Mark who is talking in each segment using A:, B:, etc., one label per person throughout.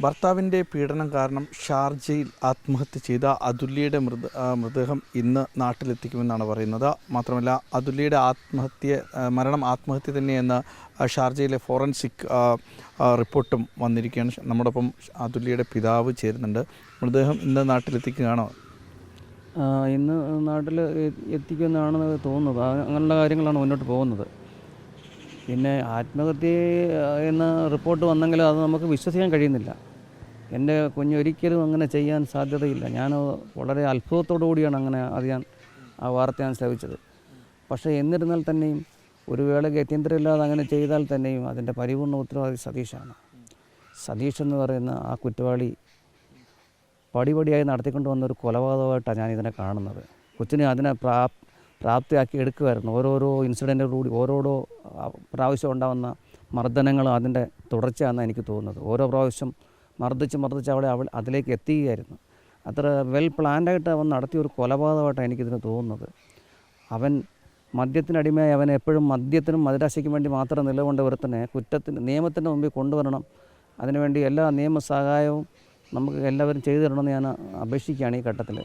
A: ഭർത്താവിൻ്റെ പീഡനം കാരണം ഷാർജയിൽ ആത്മഹത്യ ചെയ്ത അതുല്യയുടെ മൃതദേഹം ഇന്ന് നാട്ടിലെത്തിക്കുമെന്നാണ് പറയുന്നത്. മാത്രമല്ല അതുല്യയുടെ മരണം ആത്മഹത്യ തന്നെയെന്ന് ഷാർജയിലെ ഫോറൻസിക് റിപ്പോർട്ടും വന്നിരിക്കുകയാണ്. നമ്മോടൊപ്പം അതുല്യയുടെ പിതാവ് ചേരുന്നുണ്ട്. മൃതദേഹം ഇന്ന് നാട്ടിലെത്തിക്കുകയാണോ?
B: ഇന്ന് നാട്ടിൽ എത്തിക്കുമെന്നാണ് തോന്നുന്നത്. അങ്ങനെയുള്ള കാര്യങ്ങളാണ് മുന്നോട്ട് പോകുന്നത്. പിന്നെ ആത്മഹത്യ എന്ന റിപ്പോർട്ട് വന്നെങ്കിൽ അത് നമുക്ക് വിശ്വസിക്കാൻ കഴിയുന്നില്ല. എൻ്റെ കുഞ്ഞൊരിക്കലും അങ്ങനെ ചെയ്യാൻ സാധ്യതയില്ല. ഞാൻ വളരെ അത്ഭുതത്തോടു കൂടിയാണ് അങ്ങനെ അറിയാൻ ആ വാർത്ത ഞാൻ ശ്രവിച്ചത്. പക്ഷേ എന്നിരുന്നാൽ തന്നെയും ഒരു വേള ഗത്യന്തരമില്ലാതെ അങ്ങനെ ചെയ്താൽ തന്നെയും അതിൻ്റെ പരിപൂർണ്ണ ഉത്തരവാദി സതീഷാണ്. സതീഷ് എന്ന് പറയുന്ന ആ കുറ്റവാളി പടിപടിയായി നടത്തിക്കൊണ്ട് വന്നൊരു കൊലപാതകമായിട്ടാണ് ഞാനിതിനെ കാണുന്നത്. കൊച്ചിനെ അതിനെ പ്രാപ്തിയാക്കി എടുക്കുമായിരുന്നു. ഓരോരോ ഇൻസിഡൻറ്റുകളൂടി ഓരോരോ പ്രാവശ്യം ഉണ്ടാകുന്ന മർദ്ദനങ്ങൾ അതിൻ്റെ തുടർച്ചയാണെന്ന് എനിക്ക് തോന്നുന്നത്. ഓരോ പ്രാവശ്യം മർദ്ദിച്ച് അവളെ അതിലേക്ക് എത്തിക്കുകയായിരുന്നു. അത്ര വെൽ പ്ലാൻഡായിട്ട് അവൻ നടത്തിയ ഒരു കൊലപാതകമായിട്ടാണ് എനിക്കിതിന് തോന്നുന്നത്. അവൻ മദ്യത്തിനടിമയായി അവൻ എപ്പോഴും മദ്യത്തിനും മദിരാശയ്ക്കും വേണ്ടി മാത്രം നിലകൊണ്ട ഒരുത്തനെ നിയമത്തിൻ്റെ മുമ്പിൽ കൊണ്ടുവരണം. അതിനുവേണ്ടി എല്ലാ നിയമസഹായവും നമുക്ക് എല്ലാവരും ചെയ്തു തരണമെന്ന് ഞാൻ അപേക്ഷിക്കുകയാണ് ഈ ഘട്ടത്തിൽ.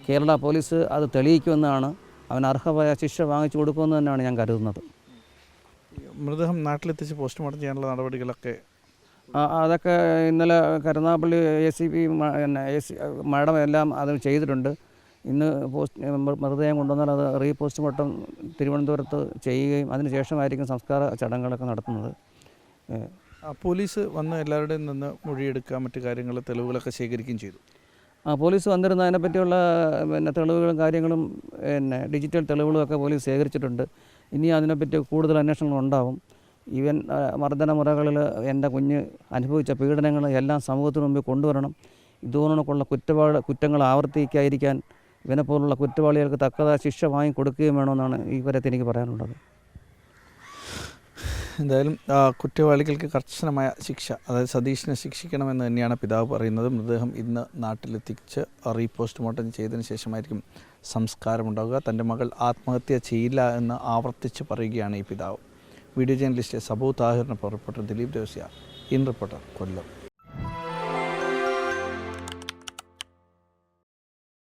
B: കേരള പോലീസ് അത് തെളിയിക്കുമെന്നാണ്, അവൻ അർഹമായ ശിക്ഷ വാങ്ങിച്ചു കൊടുക്കുമെന്ന് തന്നെയാണ് ഞാൻ കരുതുന്നത്.
A: മൃതദേഹം നാട്ടിലെത്തിച്ച് പോസ്റ്റ്മോർട്ടം ചെയ്യാനുള്ള നടപടികളൊക്കെ
B: അതൊക്കെ ഇന്നലെ കരുനാഗപ്പള്ളി ACP മാഡം എല്ലാം അത് ചെയ്തിട്ടുണ്ട്. ഇന്ന് മൃതദേഹം കൊണ്ടുവന്നാൽ അത് പോസ്റ്റ്മോർട്ടം തിരുവനന്തപുരത്ത് ചെയ്യുകയും അതിനുശേഷമായിരിക്കും സംസ്കാര ചടങ്ങുകളൊക്കെ നടത്തുന്നത്.
A: പോലീസ് വന്ന് എല്ലാവരുടെയും നിന്ന് മൊഴിയെടുക്കുക, മറ്റു കാര്യങ്ങൾ തെളിവുകളൊക്കെ ശേഖരിക്കുകയും ചെയ്തു.
B: പോലീസ് വന്നിരുന്ന അതിനെപ്പറ്റിയുള്ള തെളിവുകളും കാര്യങ്ങളും ഡിജിറ്റൽ തെളിവുകളൊക്കെ പോലീസ് ശേഖരിച്ചിട്ടുണ്ട്. ഇനി അതിനെപ്പറ്റി കൂടുതൽ അന്വേഷണങ്ങൾ ഉണ്ടാവും. ഈവൻ മർദ്ദന മുറകളിൽ എൻ്റെ കുഞ്ഞ് അനുഭവിച്ച പീഡനങ്ങൾ എല്ലാം സമൂഹത്തിന് മുമ്പിൽ കൊണ്ടുവരണം. ഇതുപോലുള്ള കുറ്റങ്ങൾ ആവർത്തിക്കാതിരിക്കാൻ ഇവനെപ്പോലുള്ള കുറ്റവാളികൾക്ക് തക്കതായ ശിക്ഷ വാങ്ങിക്കൊടുക്കുകയും വേണമെന്നാണ് ഈ കാര്യത്തിൽ എനിക്ക് പറയാനുള്ളത്.
A: എന്തായാലും കുറ്റവാളികൾക്ക് കർശനമായ ശിക്ഷ, അതായത് സതീഷിനെ ശിക്ഷിക്കണമെന്ന് തന്നെയാണ് പിതാവ് പറയുന്നത്. മൃതദേഹം ഇന്ന് നാട്ടിലെത്തിച്ച് പോസ്റ്റ്മോർട്ടം ചെയ്തതിന് ശേഷമായിരിക്കും സംസ്കാരമുണ്ടാകുക. തൻ്റെ മകൾ ആത്മഹത്യ ചെയ്യില്ല എന്ന് ആവർത്തിച്ച് പറയുകയാണ് ഈ പിതാവ്. വീഡിയോ ജേർണലിസ്റ്റ് സബു താഹിറിനൊപ്പം reporter Dileep Devasya, in reporter, Kollam.